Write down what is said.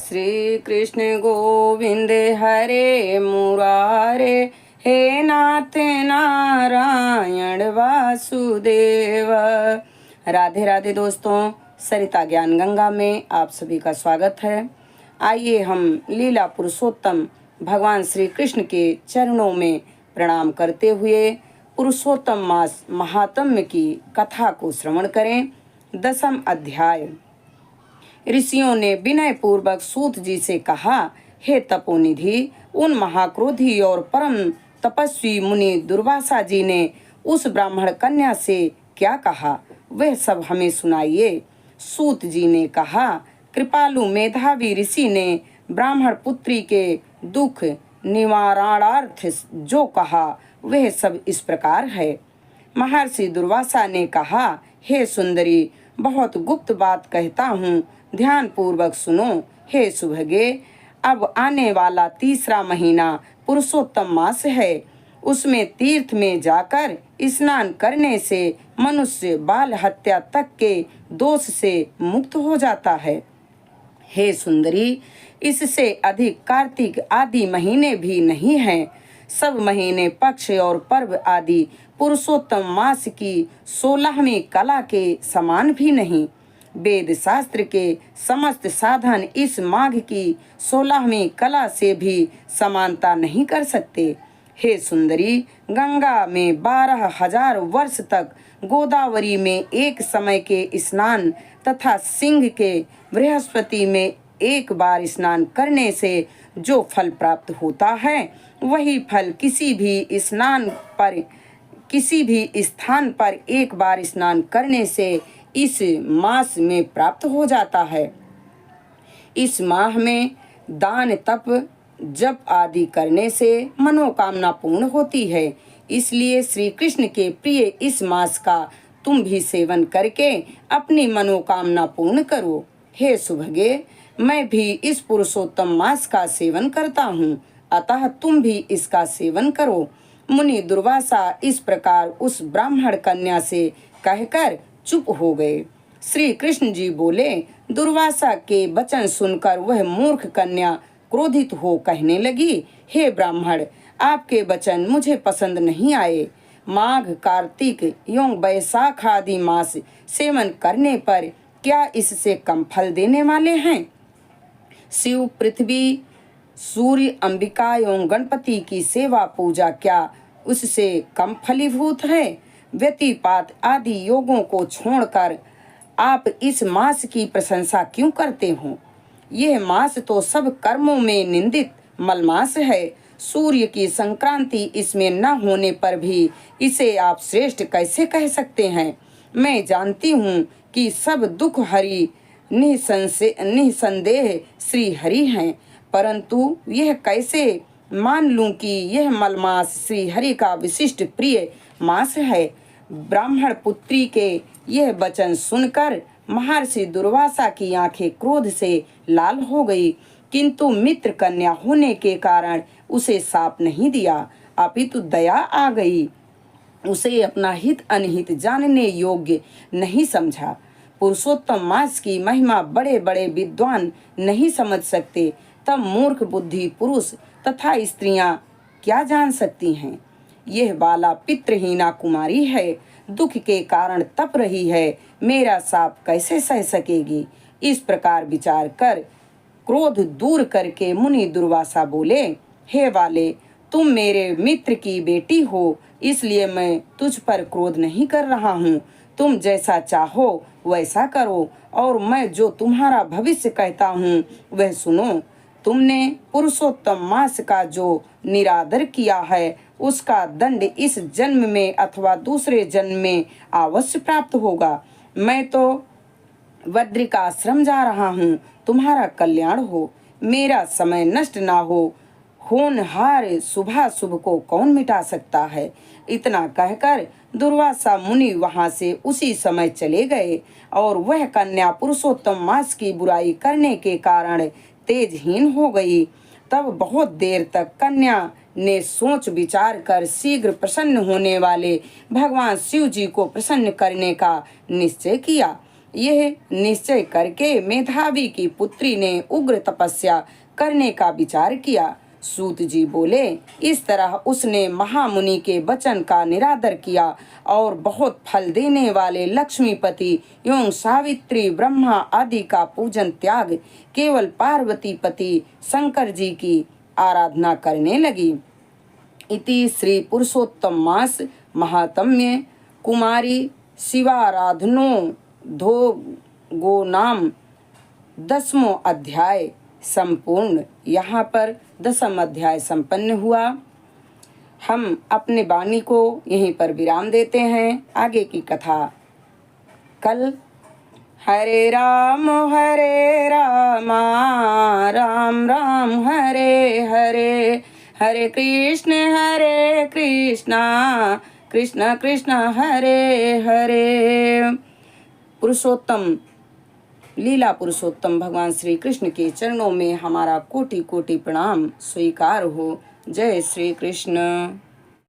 श्री कृष्ण गोविंद हरे मुरारे, हे नाथ नारायण वासुदेव। राधे राधे दोस्तों, सरिता ज्ञान गंगा में आप सभी का स्वागत है। आइए हम लीला पुरुषोत्तम भगवान श्री कृष्ण के चरणों में प्रणाम करते हुए पुरुषोत्तम मास महात्म्य की कथा को श्रवण करें। 10वां अध्याय। ऋषियों ने विनय पूर्वक सूत जी से कहा, हे तपोनिधि, उन महाक्रोधी और परम तपस्वी मुनि दुर्वासा जी ने उस ब्राह्मण कन्या से क्या कहा, वह सब हमें सुनाइए। सूत जी ने कहा, कृपालु मेधावी ऋषि ने ब्राह्मण पुत्री के दुख निवारणार्थ जो कहा वह सब इस प्रकार है। महर्षि दुर्वासा ने कहा, हे सुंदरी, बहुत गुप्त बात कहता हूँ, ध्यान पूर्वक सुनो। हे सुभगे, अब आने वाला 3रा महीना पुरुषोत्तम मास है। उसमें तीर्थ में जाकर स्नान करने से मनुष्य बाल हत्या तक के दोष से मुक्त हो जाता है। हे सुंदरी, इससे अधिक कार्तिक आदि महीने भी नहीं हैं। सब महीने, पक्ष और पर्व आदि पुरुषोत्तम मास की 16वीं कला के समान भी नहीं। वेद शास्त्र के समस्त साधन इस माघ की 16वीं कला से भी समानता नहीं कर सकते। हे सुंदरी, गंगा में 12,000 वर्ष तक, गोदावरी में एक समय के स्नान तथा सिंह के बृहस्पति में एक बार स्नान करने से जो फल प्राप्त होता है, वही फल किसी भी स्थान पर एक बार स्नान करने से इस मास में प्राप्त हो जाता है। इस माह में दान, तप, जप आदि करने से मनोकामना पूर्ण होती है। इसलिए श्री कृष्ण के प्रिय इस मास का तुम भी सेवन करके अपनी मनोकामना पूर्ण करो। हे सुभगे, मैं भी इस पुरुषोत्तम मास का सेवन करता हूँ, अतः तुम भी इसका सेवन करो। मुनि दुर्वासा इस प्रकार उस ब्राह्मण कन्या से कहकर चुप हो गए। श्री कृष्ण जी बोले, दुर्वासा के वचन सुनकर वह मूर्ख कन्या क्रोधित हो कहने लगी, हे ब्राह्मण, आपके वचन मुझे पसंद नहीं आए। माघ, कार्तिक एवं वैशाख आदि मास सेवन करने पर क्या इससे कम फल देने वाले हैं? शिव, पृथ्वी, सूर्य, अंबिका एवं गणपति की सेवा पूजा क्या उससे कम फलीभूत है? व्यतिपात आदि योगों को छोड़कर आप इस मास की प्रशंसा क्यों करते हो? यह मास तो सब कर्मों में निंदित मलमास है। सूर्य की संक्रांति इसमें न होने पर भी इसे आप श्रेष्ठ कैसे कह सकते हैं? मैं जानती हूँ कि सब दुख हरि निसंदेह श्री हरि हैं, परंतु यह कैसे मान लूं कि यह मलमास श्री हरि का विशिष्ट प्रिय मास है। ब्राह्मण पुत्री के यह वचन सुनकर महर्षि दुर्वासा की आंखें क्रोध से लाल हो गई, किंतु मित्र कन्या होने के कारण उसे शाप नहीं दिया, अपितु दया आ गई। उसे अपना हित अनहित जानने योग्य नहीं समझा। पुरुषोत्तम मास की महिमा बड़े बड़े विद्वान नहीं समझ सकते, तब मूर्ख बुद्धि पुरुष तथा स्त्रियां क्या जान सकती हैं? यह बाला पितृहीना कुमारी है, दुख के कारण तप रही है, मेरा शाप कैसे सह सकेगी? इस प्रकार विचार कर क्रोध दूर करके मुनि दुर्वासा बोले, हे वाले, तुम मेरे मित्र की बेटी हो, इसलिए मैं तुझ पर क्रोध नहीं कर रहा हूँ। तुम जैसा चाहो वैसा करो, और मैं जो तुम्हारा भविष्य कहता हूँ वह सुनो। तुमने पुरुषोत्तम मास का जो निरादर किया है, उसका दंड इस जन्म में अथवा दूसरे जन्म में अवश्य प्राप्त होगा। मैं तो बद्रिकाश्रम जा रहा हूँ, तुम्हारा कल्याण हो, मेरा समय नष्ट ना हो। होनहार शुभाशुभ को कौन मिटा सकता है? इतना कहकर दुर्वासा मुनि वहां से उसी समय चले गए, और वह कन्या पुरुषोत्तम मास की बुराई करने के कारण तेजहीन हो गई। तब बहुत देर तक कन्या ने सोच विचार कर शीघ्र प्रसन्न होने वाले भगवान शिव जी को प्रसन्न करने का निश्चय किया। यह निश्चय करके मेधावी की पुत्री ने उग्र तपस्या करने का विचार किया। सूत जी बोले, इस तरह उसने महामुनि के वचन का निरादर किया और बहुत फल देने वाले लक्ष्मीपति एवं सावित्री, ब्रह्मा आदि का पूजन त्याग केवल पार्वती पति शंकर जी की आराधना करने लगी। इति श्री पुरुषोत्तम मास महात्म्य कुमारी शिवाराधनो धो गो नाम 10वां अध्याय संपूर्ण। यहाँ पर 10वां अध्याय संपन्न हुआ। हम अपने वाणी को यहीं पर विराम देते हैं। आगे की कथा कल। हरे राम राम राम हरे हरे, हरे कृष्णा कृष्ण कृष्ण हरे हरे। पुरुषोत्तम लीला पुरुषोत्तम भगवान श्री कृष्ण के चरणों में हमारा कोटि कोटि प्रणाम स्वीकार हो। जय श्री कृष्ण।